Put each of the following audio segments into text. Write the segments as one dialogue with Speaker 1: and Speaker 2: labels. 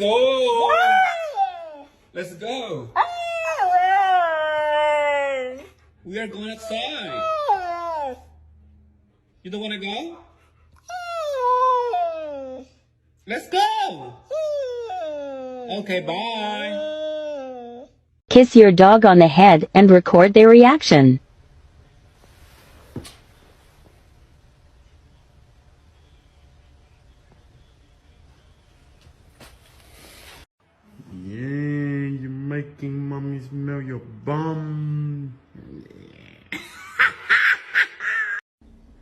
Speaker 1: go. Let's go. We are going outside. You don't want to go? Let's go. Okay, bye.
Speaker 2: Kiss your dog on the head and record their reaction.
Speaker 3: Yeah, you're making mommy smell your bum.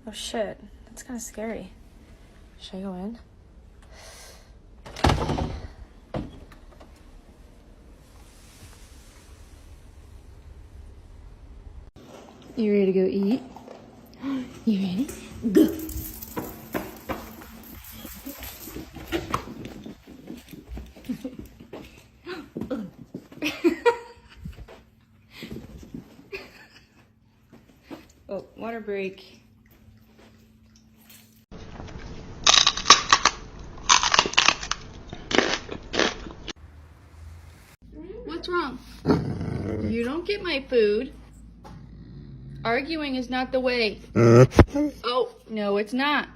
Speaker 4: Oh shit, that's kind of scary. Should I go in? You ready to go eat? You ready? Go! Oh, water break. What's wrong? You don't get my food. Arguing is not the way. Oh, no, it's not.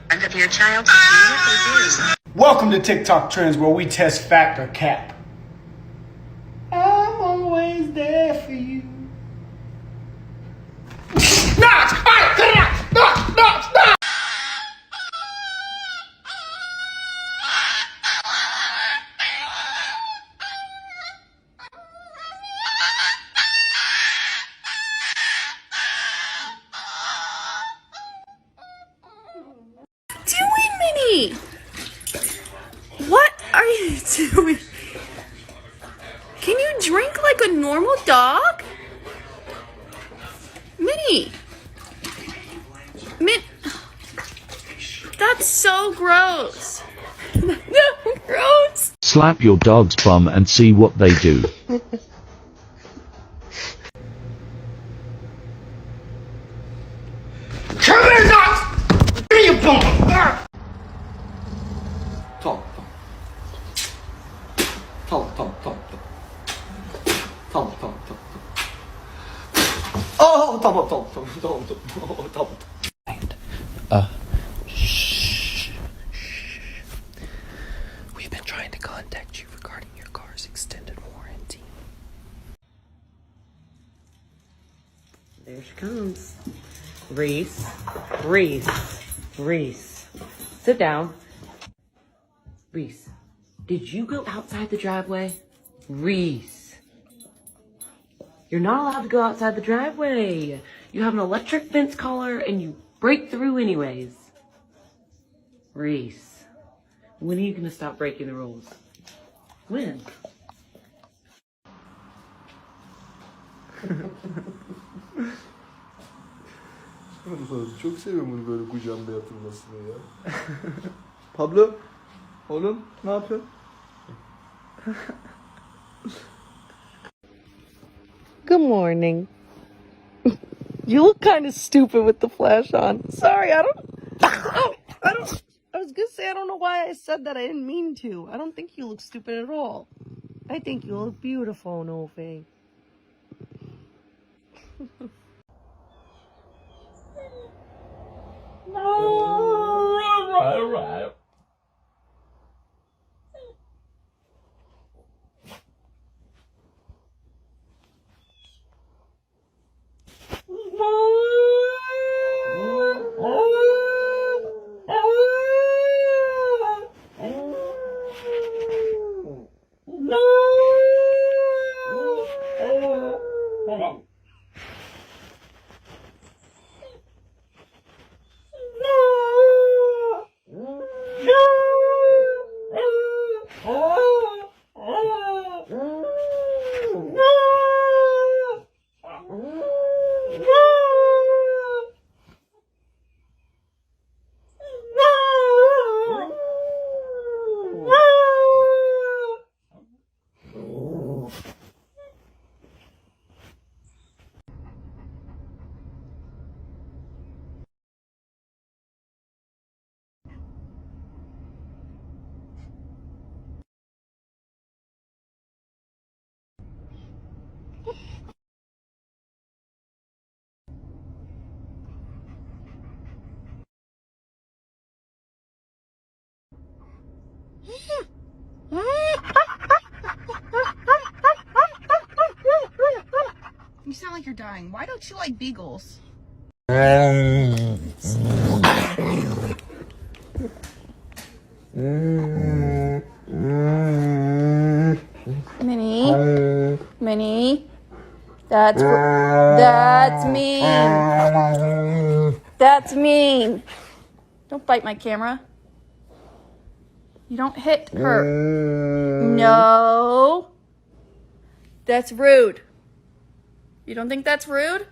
Speaker 5: And of your child to see what they do.
Speaker 3: Welcome to TikTok Trends, where we test fact or cap. I'm always there for you.
Speaker 4: Doing, Minnie? What are you doing? Can you drink like a normal dog? Minnie. That's so gross. No, gross.
Speaker 6: Slap your dog's bum and see what they do.
Speaker 3: Come here, Knox! Give me your bum! Talk. Oh, talk.
Speaker 7: Shh. We've been trying to contact you regarding your car's extended warranty.
Speaker 8: There she comes. Reese. Sit down. Reese, did you go outside the driveway? Reese. You're not allowed to go outside the driveway. You have an electric fence collar and you break through anyways. Reese, when are you going to stop breaking the rules? When?
Speaker 3: Çok seviyorum bunu böyle kucağımda yatırmasını ya. Pablo, oğlum ne yapıyorsun?
Speaker 8: Good morning. You look kind of stupid with the flash on. Sorry, I was gonna say, I don't know why I said that. I didn't mean to. I don't think you look stupid at all. I think you look beautiful, Novi.
Speaker 1: Right.
Speaker 9: You sound like you're dying. Why don't you like beagles?
Speaker 4: Minnie. Minnie. That's mean. That's mean. Don't bite my camera. You don't hit her. No. That's rude. You don't think that's rude?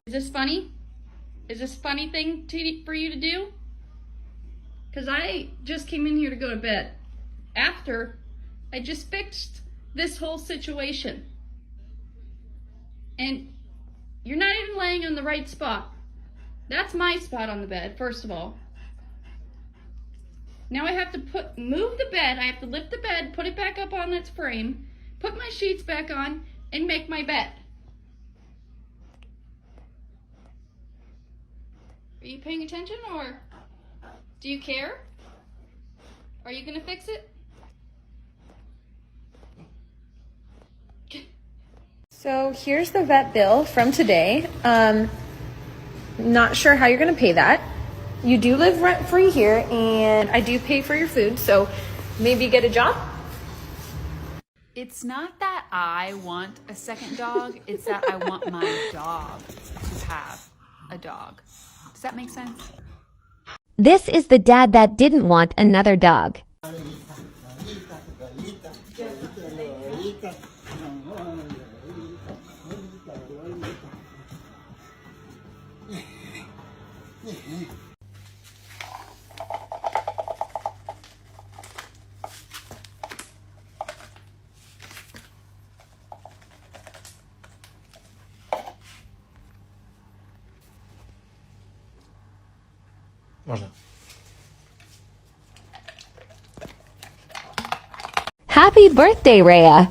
Speaker 4: Is this funny? Is this a funny thing for you to do? Because I just came in here to go to bed after I just fixed this whole situation. And you're not even laying on the right spot. That's my spot on the bed, first of all. Now I have to move the bed. I have to lift the bed, put it back up on its frame, put my sheets back on, and make my bed. Are you paying attention, or do you care? Are you gonna fix it?
Speaker 10: So here's the vet bill from today. Not sure how you're gonna pay that. You do live rent-free here, and I do pay for your food, so maybe get a job?
Speaker 11: It's not that I want a second dog, it's that I want my dog to have a dog. Does that make sense?
Speaker 2: This is the dad that didn't want another dog. Happy birthday, Rhea.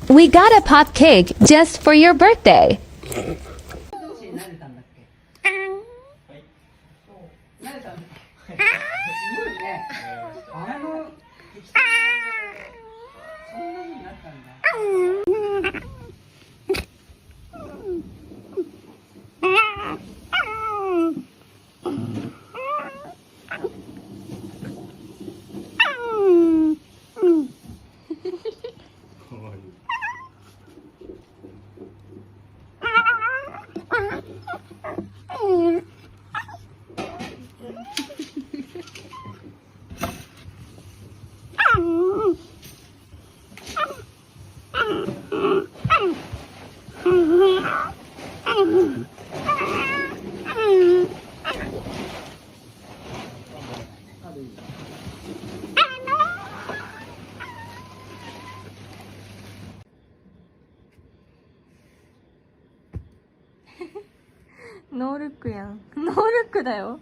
Speaker 2: We got a pop cake just for your birthday.
Speaker 10: 노르크야. 노르크다요.